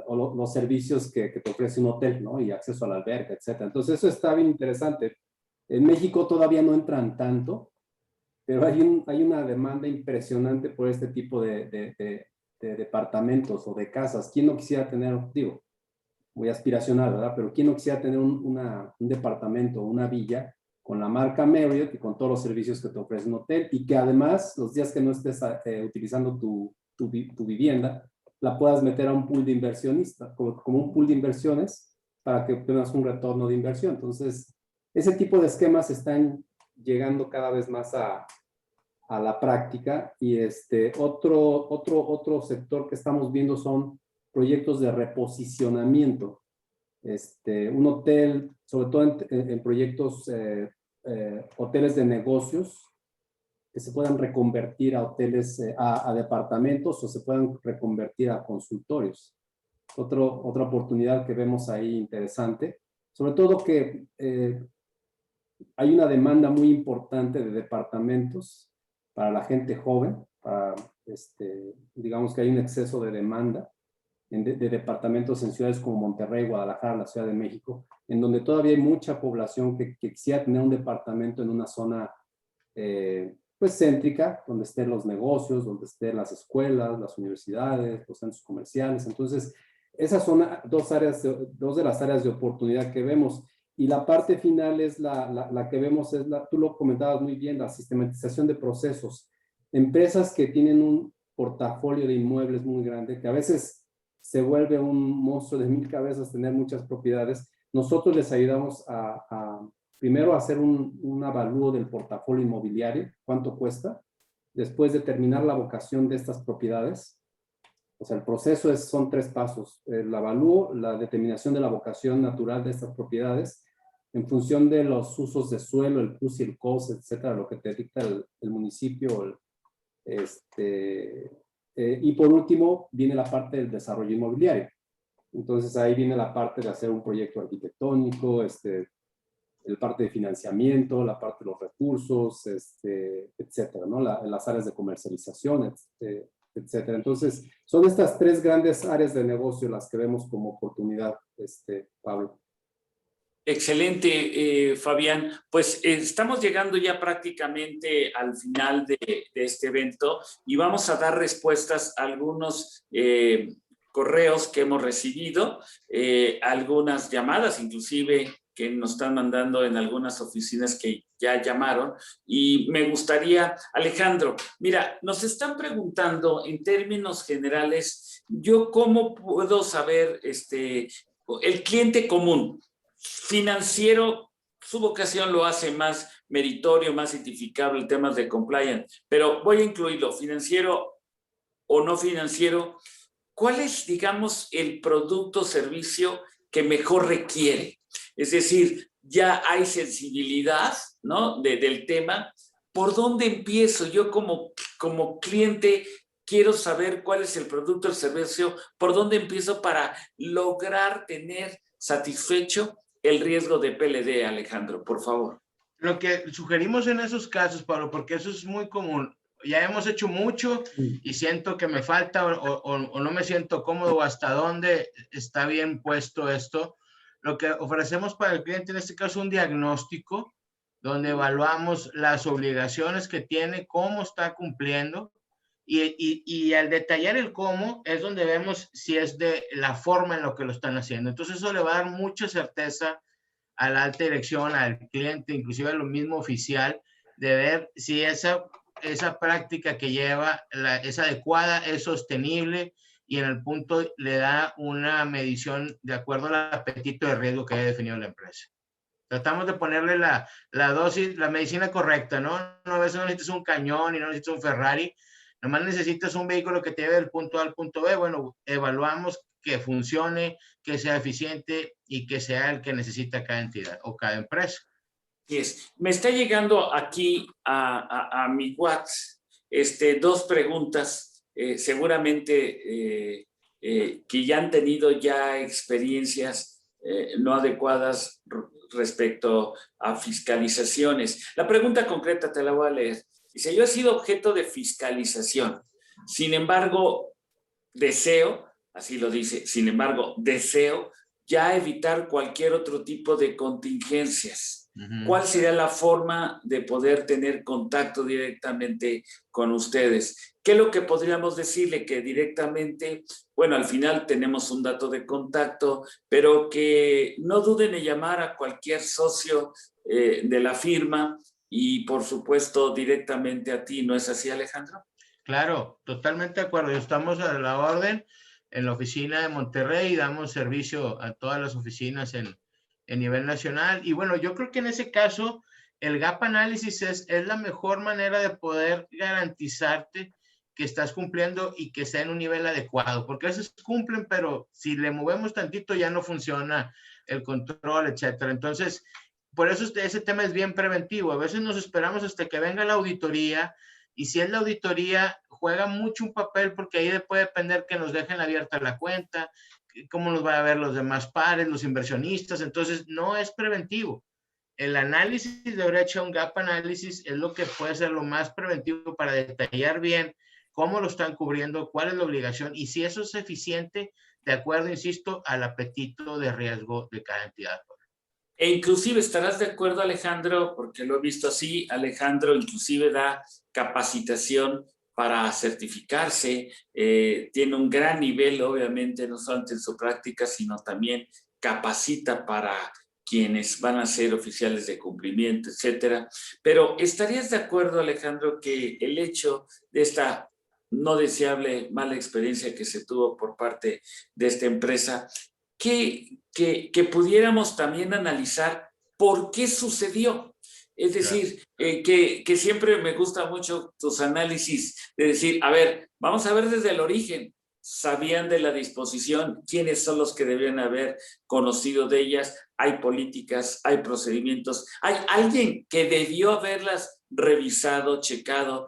Speaker 2: los servicios que te ofrece un hotel, ¿no? Y acceso a la alberca, etc. Entonces eso está bien interesante. En México todavía no entran tanto, pero hay una demanda impresionante por este tipo de departamentos o de casas. ¿Quién no quisiera tener, digo, muy aspiracional, ¿verdad? Pero ¿quién no quisiera tener un departamento, una villa con la marca Marriott y con todos los servicios que te ofrece un hotel y que además los días que no estés utilizando tu vivienda, la puedas meter a un pool de inversionistas, como un pool de inversiones para que obtengas un retorno de inversión? Entonces, ese tipo de esquemas están llegando cada vez más a la práctica y otro sector que estamos viendo son proyectos de reposicionamiento. Un hotel, sobre todo en proyectos, hoteles de negocios, que se puedan reconvertir a hoteles, a departamentos o se puedan reconvertir a consultorios. Otra oportunidad que vemos ahí interesante, sobre todo que hay una demanda muy importante de departamentos para la gente joven, digamos que hay un exceso de demanda de departamentos en ciudades como Monterrey, Guadalajara, la Ciudad de México, en donde todavía hay mucha población que quisiera tener un departamento en una zona pues céntrica, donde estén los negocios, donde estén las escuelas, las universidades, los centros comerciales. Entonces, esas son dos de las áreas de oportunidad que vemos. Y la parte final es la que vemos, tú lo comentabas muy bien, la sistematización de procesos. Empresas que tienen un portafolio de inmuebles muy grande, que a veces se vuelve un monstruo de 1000 cabezas tener muchas propiedades. Nosotros les ayudamos primero a hacer un avalúo del portafolio inmobiliario, cuánto cuesta, después determinar la vocación de estas propiedades. O sea, el proceso son 3 pasos: el avalúo, la determinación de la vocación natural de estas propiedades, en función de los usos de suelo, el PUS y el COS, etcétera, lo que te dicta el municipio. Y por último, viene la parte del desarrollo inmobiliario. Entonces, ahí viene la parte de hacer un proyecto arquitectónico, la parte de financiamiento, la parte de los recursos, etcétera, ¿no? Las áreas de comercialización, etcétera. Entonces, son estas 3 grandes áreas de negocio las que vemos como oportunidad, Pablo.
Speaker 1: Excelente, Fabián. Pues estamos llegando ya prácticamente al final de este evento y vamos a dar respuestas a algunos correos que hemos recibido, algunas llamadas inclusive que nos están mandando en algunas oficinas que ya llamaron. Y me gustaría, Alejandro, mira, nos están preguntando en términos generales, ¿yo cómo puedo saber el cliente común financiero? Su vocación lo hace más meritorio, más identificable en temas de compliance, pero voy a incluirlo, financiero o no financiero. ¿Cuál es, digamos, el producto o servicio que mejor requiere? Es decir, ya hay sensibilidad, ¿no? del tema. ¿Por dónde empiezo? Yo como cliente quiero saber cuál es el producto o el servicio, por dónde empiezo para lograr tener satisfecho el riesgo de PLD, Alejandro, por favor.
Speaker 3: Lo que sugerimos en esos casos, Pablo, porque eso es muy común, ya hemos hecho mucho y siento que me falta o no me siento cómodo o hasta dónde está bien puesto esto. Lo que ofrecemos para el cliente en este caso es un diagnóstico donde evaluamos las obligaciones que tiene, cómo está cumpliendo y al detallar el cómo es donde vemos si es de la forma en lo que lo están haciendo. Entonces eso le va a dar mucha certeza a la alta dirección, al cliente, inclusive a lo mismo oficial, de ver si esa práctica que lleva es adecuada, es sostenible y en el punto le da una medición de acuerdo al apetito de riesgo que haya definido la empresa. Tratamos de ponerle la dosis, la medicina correcta, ¿no? No, a veces no necesitas un cañón y no necesitas un Ferrari, nomás necesitas un vehículo que te lleve del punto A al punto B. Bueno, evaluamos que funcione, que sea eficiente y que sea el que necesita cada entidad o cada empresa.
Speaker 1: Yes. Me está llegando aquí a mi WhatsApp 2 preguntas, seguramente que ya han tenido ya experiencias no adecuadas respecto a fiscalizaciones. La pregunta concreta te la voy a leer. Dice, yo he sido objeto de fiscalización. Sin embargo, así lo dice, sin embargo, deseo ya evitar cualquier otro tipo de contingencias. ¿Cuál sería la forma de poder tener contacto directamente con ustedes? ¿Qué es lo que podríamos decirle? Que directamente, bueno, al final tenemos un dato de contacto, pero que no duden en llamar a cualquier socio de la firma y, por supuesto, directamente a ti. ¿No es así, Alejandro?
Speaker 3: Claro, totalmente de acuerdo. Estamos a la orden en la oficina de Monterrey, damos servicio a todas las oficinas en nivel nacional. Y bueno, yo creo que en ese caso el gap análisis es la mejor manera de poder garantizarte que estás cumpliendo y que sea en un nivel adecuado, porque a veces cumplen, pero si le movemos tantito ya no funciona el control, etcétera. Entonces, por eso ese tema es bien preventivo. A veces nos esperamos hasta que venga la auditoría y si es la auditoría, juega mucho un papel porque ahí puede depender que nos dejen abierta la cuenta, cómo nos van a ver los demás pares, los inversionistas. Entonces, no es preventivo. El análisis de brecha, un gap análisis, es lo que puede ser lo más preventivo para detallar bien cómo lo están cubriendo, cuál es la obligación y si eso es eficiente, de acuerdo, insisto, al apetito de riesgo de cada entidad.
Speaker 1: E inclusive estarás de acuerdo, Alejandro, porque lo he visto así, Alejandro inclusive da capacitación para certificarse, tiene un gran nivel, obviamente, no solamente en su práctica, sino también capacita para quienes van a ser oficiales de cumplimiento, etcétera. Pero ¿estarías de acuerdo, Alejandro, que el hecho de esta no deseable mala experiencia que se tuvo por parte de esta empresa, que pudiéramos también analizar por qué sucedió? Es decir, que siempre me gusta mucho tus análisis de decir, a ver, vamos a ver desde el origen. ¿Sabían de la disposición? ¿Quiénes son los que debían haber conocido de ellas? ¿Hay políticas? ¿Hay procedimientos? ¿Hay alguien que debió haberlas revisado, checado?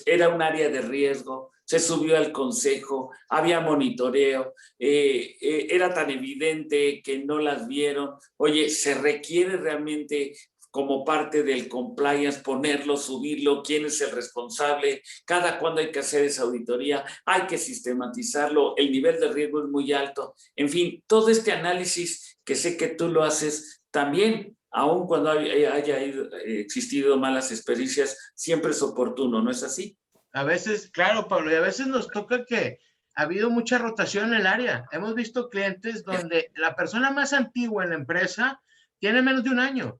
Speaker 1: ¿Era un área de riesgo? Se subió al consejo, había monitoreo, era tan evidente que no las vieron. Oye, ¿se requiere realmente como parte del compliance ponerlo, subirlo? ¿Quién es el responsable? ¿Cada cuándo hay que hacer esa auditoría? Hay que sistematizarlo, el nivel de riesgo es muy alto. En fin, todo este análisis que sé que tú lo haces también, aun cuando haya existido malas experiencias, siempre es oportuno, ¿no es así?
Speaker 3: A veces, claro, Pablo, y a veces nos toca que ha habido mucha rotación en el área. Hemos visto clientes donde la persona más antigua en la empresa tiene menos de un año.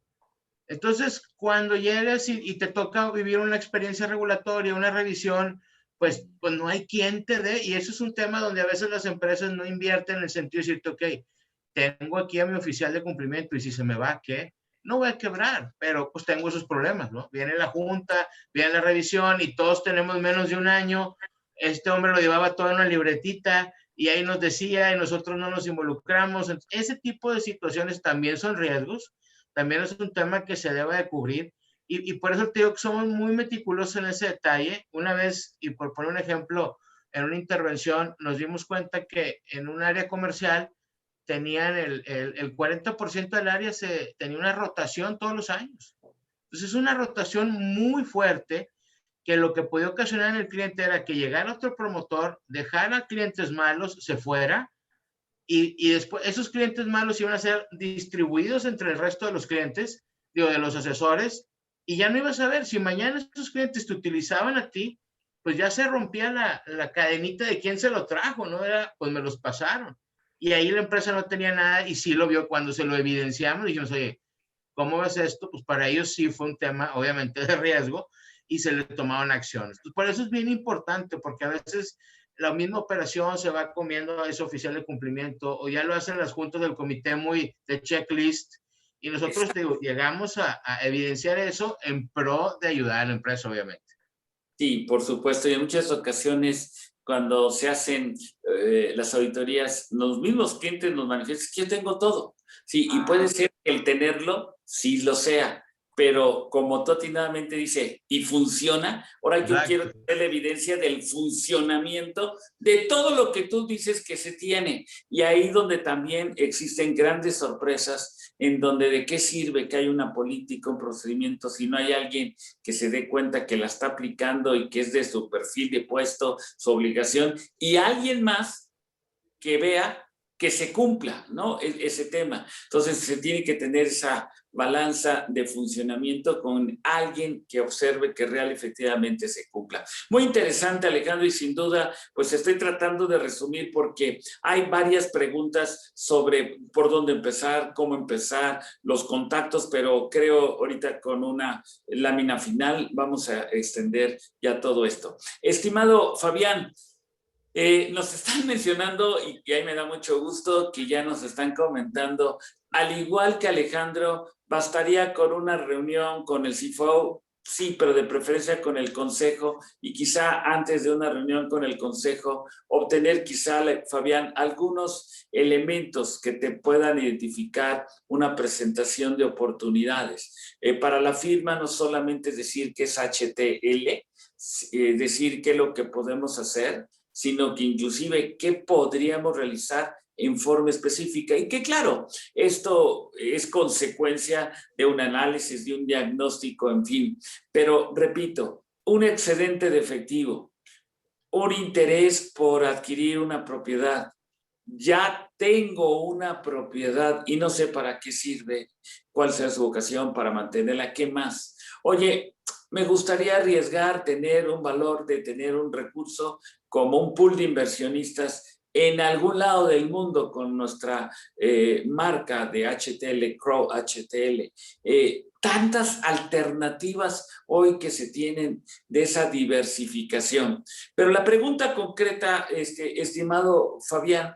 Speaker 3: Entonces, cuando llegas y te toca vivir una experiencia regulatoria, una revisión, pues no hay quien te dé, y eso es un tema donde a veces las empresas no invierten en el sentido de decirte, ok, tengo aquí a mi oficial de cumplimiento y si se me va, ¿qué? No voy a quebrar, pero pues tengo esos problemas, ¿no? Viene la junta, viene la revisión y todos tenemos menos de un año. Este hombre lo llevaba todo en una libretita y ahí nos decía y nosotros no nos involucramos. Ese tipo de situaciones también son riesgos, también es un tema que se debe de cubrir y por eso te digo que somos muy meticulosos en ese detalle. Una vez, y por poner un ejemplo, en una intervención nos dimos cuenta que en un área comercial tenían el 40% del área tenía una rotación todos los años. Entonces es una rotación muy fuerte que lo que podía ocasionar en el cliente era que llegara otro promotor, dejara clientes malos, se fuera y después esos clientes malos iban a ser distribuidos entre el resto de los clientes, digo, de los asesores, y ya no ibas a ver, si mañana esos clientes te utilizaban a ti, pues ya se rompía la cadenita de quién se lo trajo, ¿no? Era, pues me los pasaron. Y ahí la empresa no tenía nada y sí lo vio cuando se lo evidenciamos, dijimos, oye, ¿cómo ves esto? Pues para ellos sí fue un tema, obviamente, de riesgo y se le tomaron acciones. Entonces, por eso es bien importante, porque a veces la misma operación se va comiendo a ese oficial de cumplimiento o ya lo hacen las juntas del comité muy de checklist y nosotros digo, llegamos a evidenciar eso en pro de ayudar a la empresa, obviamente.
Speaker 1: Sí, por supuesto, y en muchas ocasiones cuando se hacen las auditorías, los mismos clientes nos manifiestan que yo tengo todo. Sí, y puede ser que el tenerlo, sí lo sea, pero como tú atinadamente dice, y funciona, ahora yo quiero tener la evidencia del funcionamiento de todo lo que tú dices que se tiene. Y ahí donde también existen grandes sorpresas, en donde de qué sirve que haya una política, un procedimiento, si no hay alguien que se dé cuenta que la está aplicando y que es de su perfil de puesto, su obligación, y alguien más que vea que se cumpla, ¿no? Ese tema. Entonces se tiene que tener esa balanza de funcionamiento con alguien que observe que real efectivamente se cumpla. Muy interesante, Alejandro, y sin duda, pues estoy tratando de resumir porque hay varias preguntas sobre por dónde empezar, cómo empezar, los contactos, pero creo ahorita con una lámina final vamos a extender ya todo esto. Estimado Fabián, nos están mencionando, y ahí me da mucho gusto que ya nos están comentando, al igual que Alejandro, bastaría con una reunión con el CFO, sí, pero de preferencia con el consejo, y quizá antes de una reunión con el consejo, obtener quizá, Fabián, algunos elementos que te puedan identificar una presentación de oportunidades. Para la firma no solamente es decir que es HTL, decir qué es lo que podemos hacer, sino que inclusive qué podríamos realizar en forma específica y que claro, esto es consecuencia de un análisis, de un diagnóstico, en fin, pero repito, un excedente de efectivo, un interés por adquirir una propiedad, ya tengo una propiedad y no sé para qué sirve, cuál sea su vocación para mantenerla, ¿qué más? Oye, me gustaría arriesgar tener un valor de tener un recurso como un pool de inversionistas en algún lado del mundo con nuestra marca de HTL, Crow HTL. Tantas alternativas hoy que se tienen de esa diversificación. Pero la pregunta concreta, estimado Fabián,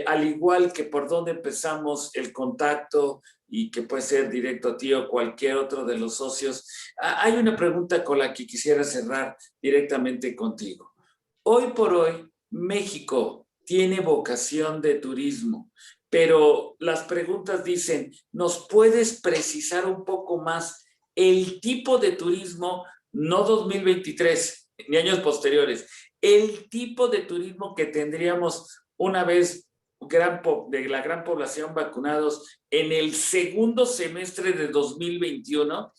Speaker 1: al igual que por dónde empezamos el contacto y que puede ser directo a ti o cualquier otro de los socios, hay una pregunta con la que quisiera cerrar directamente contigo. Hoy por hoy, México tiene vocación de turismo, pero las preguntas dicen, ¿nos puedes precisar un poco más el tipo de turismo, no 2023, ni años posteriores, el tipo de turismo que tendríamos una vez de la gran población vacunados en el segundo semestre de 2021?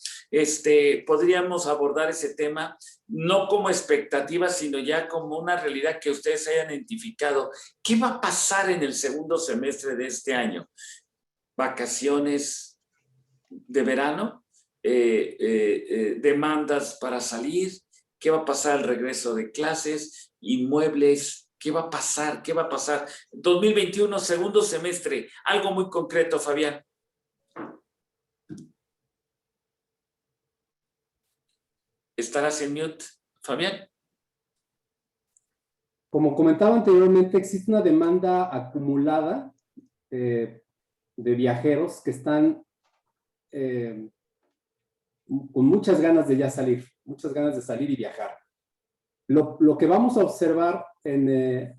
Speaker 1: Podríamos abordar ese tema no como expectativa, sino ya como una realidad que ustedes hayan identificado. ¿Qué va a pasar en el segundo semestre de este año? ¿Vacaciones de verano? ¿Demandas para salir? ¿Qué va a pasar al regreso de clases? ¿Inmuebles? ¿Qué va a pasar? ¿Qué va a pasar? 2021, segundo semestre. Algo muy concreto, Fabián. ¿Estarás en mute, Fabián?
Speaker 2: Como comentaba anteriormente, existe una demanda acumulada de viajeros que están con muchas ganas de ya salir, muchas ganas de salir y viajar. Lo que vamos a observar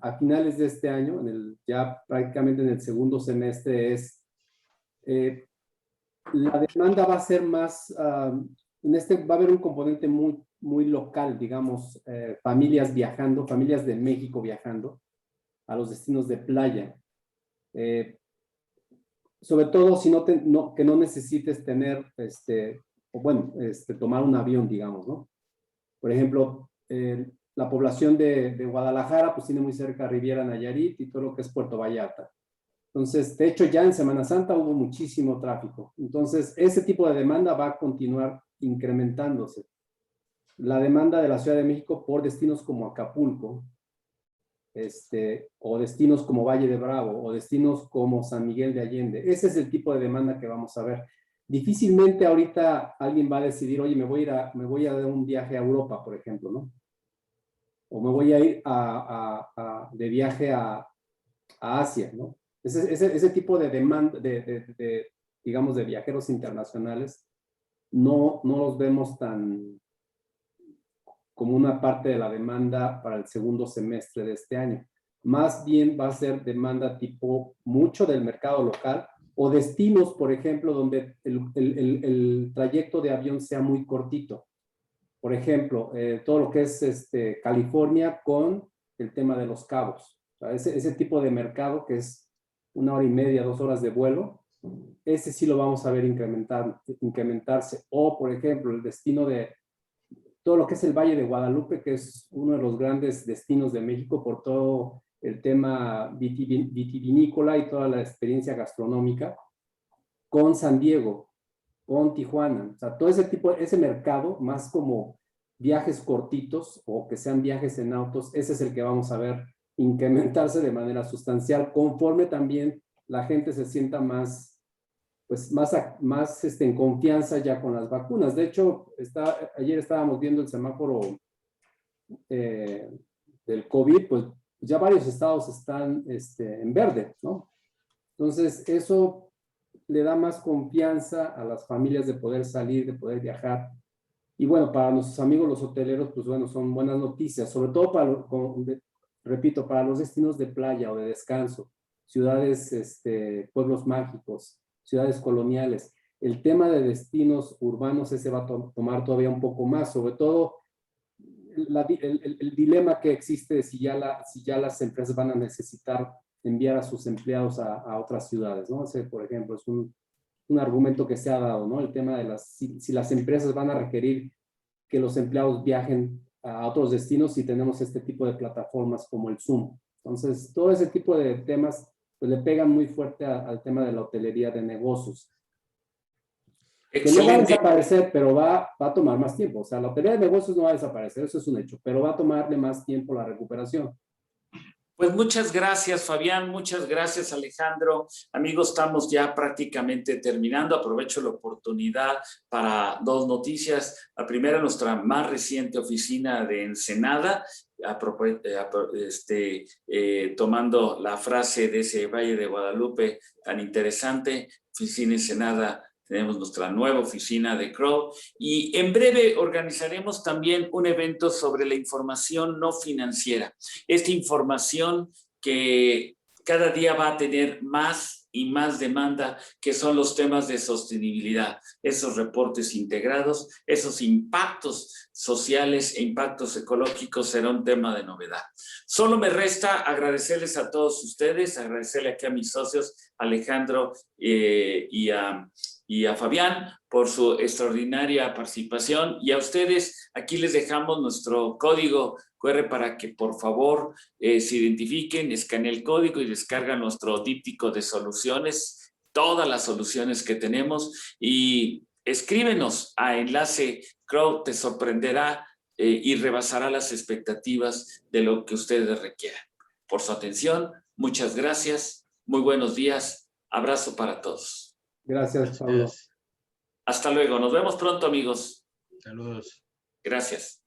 Speaker 2: a finales de este año, ya prácticamente en el segundo semestre, es la demanda va a ser más, va a haber un componente muy local, digamos, familias viajando, familias de México viajando a los destinos de playa. Sobre todo si que no necesites tener, tomar un avión, digamos, ¿no? Por ejemplo, la población de Guadalajara pues tiene muy cerca Riviera Nayarit y todo lo que es Puerto Vallarta. Entonces, de hecho, ya en Semana Santa hubo muchísimo tráfico. Entonces, ese tipo de demanda va a continuar incrementándose. La demanda de la Ciudad de México por destinos como Acapulco, o destinos como Valle de Bravo, o destinos como San Miguel de Allende. Ese es el tipo de demanda que vamos a ver. Difícilmente ahorita alguien va a decidir, oye, me voy a dar un viaje a Europa, por ejemplo, ¿no? O me voy a ir de viaje a Asia, ¿no? Ese tipo de demanda, digamos, de viajeros internacionales, no los vemos tan como una parte de la demanda para el segundo semestre de este año. Más bien va a ser demanda tipo mucho del mercado local o destinos, por ejemplo, donde el trayecto de avión sea muy cortito. Por ejemplo, todo lo que es California con el tema de Los Cabos. O sea, ese tipo de mercado que es 1 hora y media, 2 horas de vuelo, ese sí lo vamos a ver incrementarse. O, por ejemplo, el destino de todo lo que es el Valle de Guadalupe, que es uno de los grandes destinos de México por todo el tema vitivinícola y toda la experiencia gastronómica, con San Diego, con Tijuana. O sea, todo ese mercado, más como viajes cortitos o que sean viajes en autos, ese es el que vamos a ver incrementarse de manera sustancial, conforme también la gente se sienta más en confianza ya con las vacunas. De hecho, ayer estábamos viendo el semáforo del COVID, pues ya varios estados están en verde, ¿no? Entonces, eso le da más confianza a las familias de poder salir, de poder viajar. Y bueno, para nuestros amigos los hoteleros, pues bueno, son buenas noticias, sobre todo repito, para los destinos de playa o de descanso, ciudades, pueblos mágicos, ciudades coloniales. El tema de destinos urbanos ese va a tomar todavía un poco más, sobre todo el dilema que existe si ya las empresas van a necesitar enviar a sus empleados a otras ciudades, ¿no? Ese, por ejemplo, es un argumento que se ha dado, ¿no? El tema de si las empresas van a requerir que los empleados viajen a otros destinos si tenemos este tipo de plataformas como el Zoom. Entonces, todo ese tipo de temas pues, le pegan muy fuerte al tema de la hotelería de negocios. Que no va a desaparecer, pero va a tomar más tiempo. O sea, la hotelería de negocios no va a desaparecer, eso es un hecho, pero va a tomarle más tiempo la recuperación.
Speaker 1: Pues muchas gracias, Fabián, muchas gracias, Alejandro. Amigos, estamos ya prácticamente terminando. Aprovecho la oportunidad para dos noticias. La primera, nuestra más reciente oficina de Ensenada, tomando la frase de ese Valle de Guadalupe tan interesante, oficina Ensenada. Tenemos nuestra nueva oficina de Crow y en breve organizaremos también un evento sobre la información no financiera. Esta información que cada día va a tener más y más demanda, que son los temas de sostenibilidad, esos reportes integrados, esos impactos sociales e impactos ecológicos será un tema de novedad. Solo me resta agradecerles a todos ustedes, agradecerle aquí a mis socios Alejandro y a Fabián por su extraordinaria participación y a ustedes aquí les dejamos nuestro código QR para que por favor se identifiquen, escaneen el código y descargan nuestro díptico de soluciones, todas las soluciones que tenemos y escríbenos a enlace Crow, te sorprenderá y rebasará las expectativas de lo que ustedes requieran. Por su atención, muchas gracias, muy buenos días, abrazo para todos.
Speaker 2: Gracias, Pablo.
Speaker 1: Hasta luego, nos vemos pronto, amigos.
Speaker 3: Saludos.
Speaker 1: Gracias.